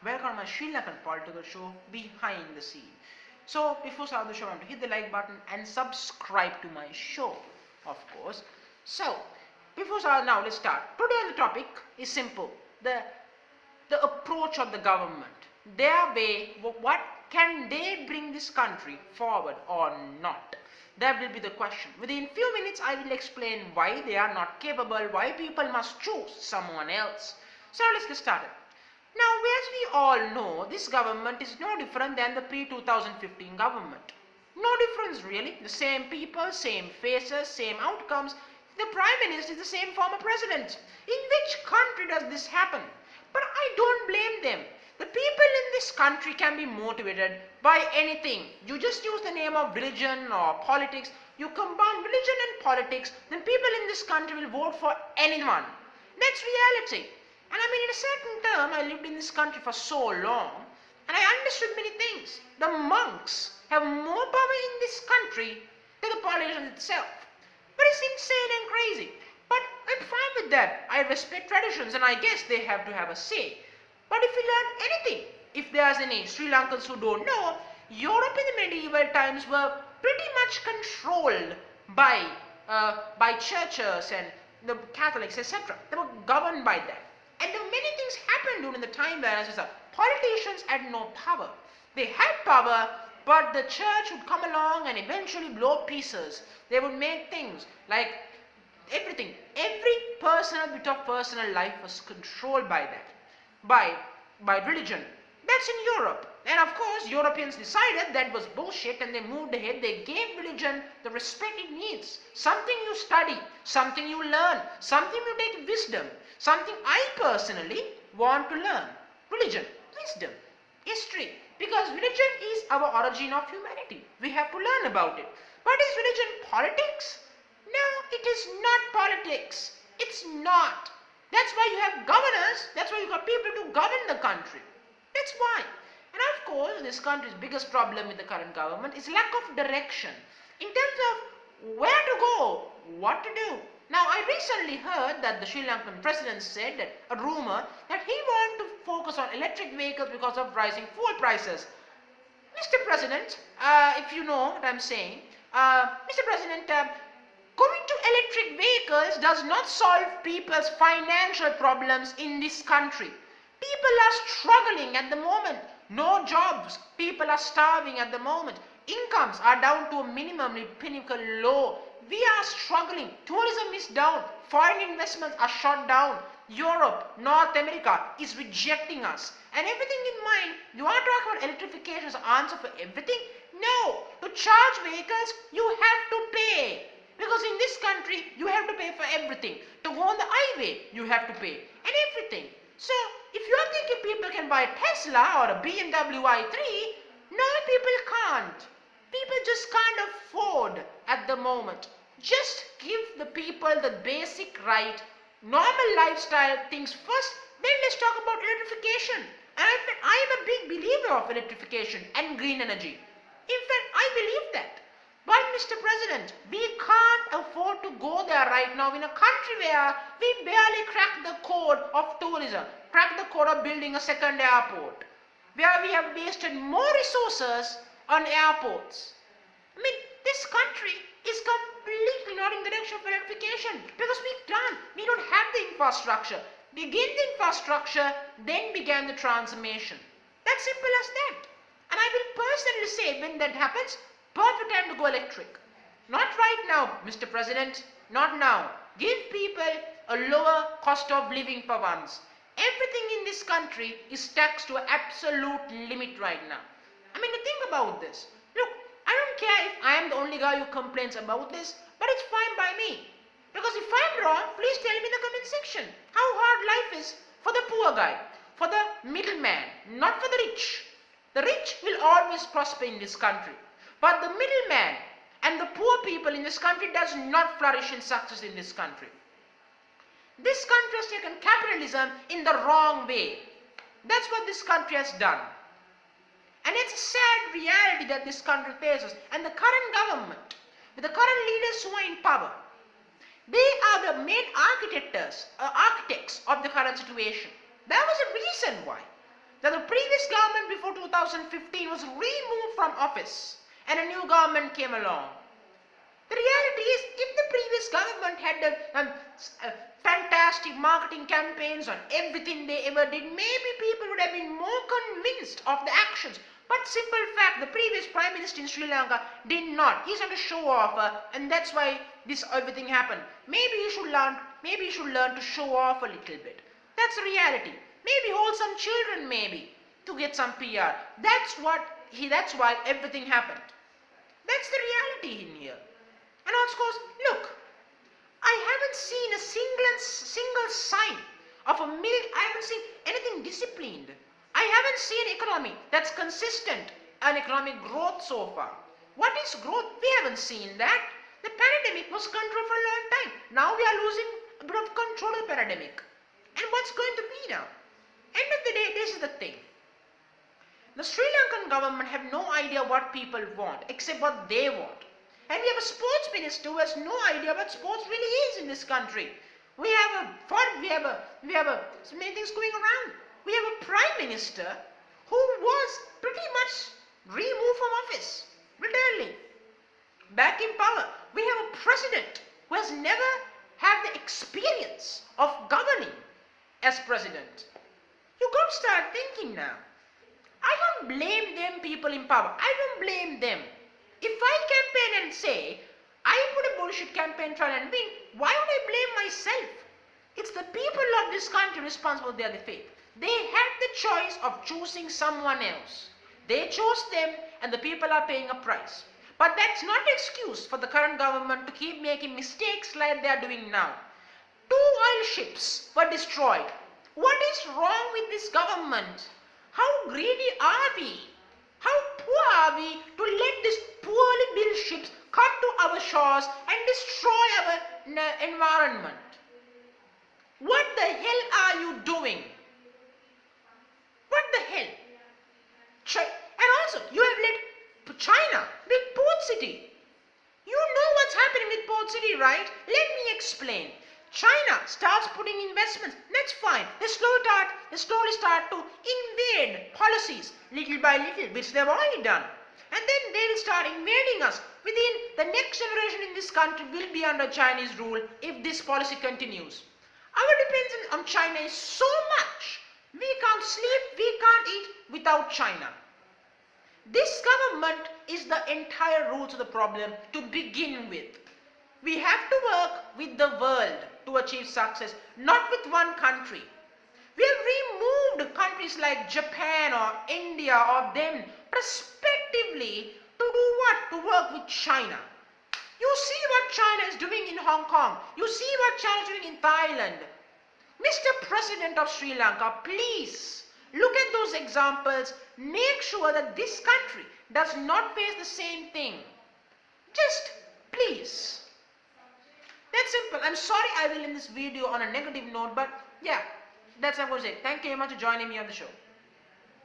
Welcome to my Sri Lankan political show, Behind the Scene. So, before starting the show, I want to hit the like button and subscribe to my show, of course. So, now let's start. Today the topic is simple. The approach of the government, their way, what can they bring this country forward or not? That will be the question. Within few minutes, I will explain why they are not capable, why people must choose someone else. So let's get started. Now, as we all know, this government is no different than the pre-2015 government. No difference really. The same people, same faces, same outcomes. The Prime Minister is the same former president. In which country does this happen? But I don't blame them. The people in this country can be motivated by anything. You just use the name of religion or politics. You combine religion and politics, then people in this country will vote for anyone. That's reality. And I mean, in a certain term, I lived in this country for so long, and I understood many things. The monks have more power in this country than the politician itself. But it's insane and crazy. But I'm fine with that. I respect traditions, and I guess they have to have a say. But if we learn anything, if there's any Sri Lankans who don't know, Europe in the medieval times were pretty much controlled by churches and the Catholics, etc. They were governed by that. And many things happened during the time where, as I said, politicians had no power. They had power, but the church would come along and eventually blow pieces. They would make things like everything. Every personal bit of personal life was controlled by that, by religion. That's in Europe. And of course, Europeans decided that was bullshit and they moved ahead. They gave religion the respect it needs. Something you study, something you learn, something you take wisdom, something I personally want to learn. Religion, wisdom, history. Because religion is our origin of humanity. We have to learn about it. But is religion politics? No, it is not politics. It's not. That's why you have governors. That's why you have people to govern the country. That's why. And of course, this country's biggest problem with the current government is lack of direction in terms of where to go, what to do. Now, I recently heard that the Sri Lankan president said that a rumor that he wanted to focus on electric vehicles because of rising fuel prices. Mr. President, if you know what I'm saying, Mr. President, going to electric vehicles does not solve people's financial problems in this country. People are struggling at the moment. No jobs. People are starving at the moment. Incomes are down to a minimally pinnacle low. We are struggling. Tourism is down. Foreign investments are shut down. Europe, North America is rejecting us. And everything in mind, you want to talk about electrification as an answer for everything? No. To charge vehicles, you have to pay. Because in this country, you have to pay for everything. To go on the highway, you have to pay. And everything. So, if you are thinking people can buy a Tesla or a BMW i3, no, people can't. People just can't afford at the moment. Just give the people the basic right, normal lifestyle things first, then let's talk about electrification. And I am a big believer of electrification and green energy. In fact, I believe that. But Mr. President, we can't afford to go there right now in a country where we barely cracked the code of tourism, cracked the code of building a second airport, where we have wasted more resources on airports. I mean, this country is completely not in the direction of electrification because we don't have the infrastructure. We gained the infrastructure, then began the transformation. That's simple as that. And I will personally say when that happens, perfect time to go electric. Not right now, Mr. President. Not now. Give people a lower cost of living for once. Everything in this country is taxed to an absolute limit right now. I mean, think about this. Look, I don't care if I am the only guy who complains about this, but it's fine by me. Because if I'm wrong, please tell me in the comment section how hard life is for the poor guy, for the middleman, not for the rich. The rich will always prosper in this country. But the middleman and the poor people in this country does not flourish in success in this country. This country has taken capitalism in the wrong way. That's what this country has done. And it's a sad reality that this country faces. And the current government, with the current leaders who are in power, they are the main architects of the current situation. That was a reason why. that the previous government before 2015 was removed from office and a new government came along. The reality is, if the previous government had done fantastic marketing campaigns on everything they ever did, maybe people would have been more convinced of the actions. But simple fact, the previous Prime Minister in Sri Lanka did not. He's trying to show off, and that's why this everything happened. Maybe you should learn to show off a little bit. That's the reality. Maybe hold some children, maybe, to get some PR. That's why everything happened. That's the reality in here. And of course, look, I haven't seen a single sign of I haven't seen anything disciplined. I haven't seen economy that's consistent and economic growth so far. What is growth? We haven't seen that. The pandemic was controlled for a long time. Now we are losing a bit of control of the pandemic. And what's going to be now? End of the day, this is the thing. The Sri Lankan government have no idea what people want except what they want. And we have a sports minister who has no idea what sports really is in this country. We have so many things going around. We have a prime minister who was pretty much removed from office, literally, back in power. We have a president who has never had the experience of governing as president. You got to start thinking now. I don't blame them people in power. I don't blame them. If I campaign and say, I put a bullshit campaign, try and win, why would I blame myself? It's the people of this country responsible for their faith. They had the choice of choosing someone else. They chose them and the people are paying a price. But that's not an excuse for the current government to keep making mistakes like they are doing now. 2 oil ships were destroyed. What is wrong with this government? How greedy are we? How poor are we to let these poorly built ships come to our shores and destroy our environment? What the hell are you doing? What the hell? And also, you have let China build Port City. You know what's happening with Port City, right? Let me explain. China starts putting investments. That's fine. They slowly start to invade policies little by little, which they've already done. And then they will start invading us. Within the next generation in this country will be under Chinese rule if this policy continues. Our dependence on China is so much. We can't sleep, we can't eat without China. This government is the entire root of the problem to begin with. We have to work with the world to achieve success, not with one country. We have removed countries like Japan or India or them prospectively to do what? To work with China. You see what China is doing in Hong Kong. You see what China is doing in Thailand. Mr. President of Sri Lanka, please look at those examples. Make sure that this country does not face the same thing. Just please. That's simple. I'm sorry I will end this video on a negative note, but yeah, that's what I'm going to say. Thank you very much for joining me on the show.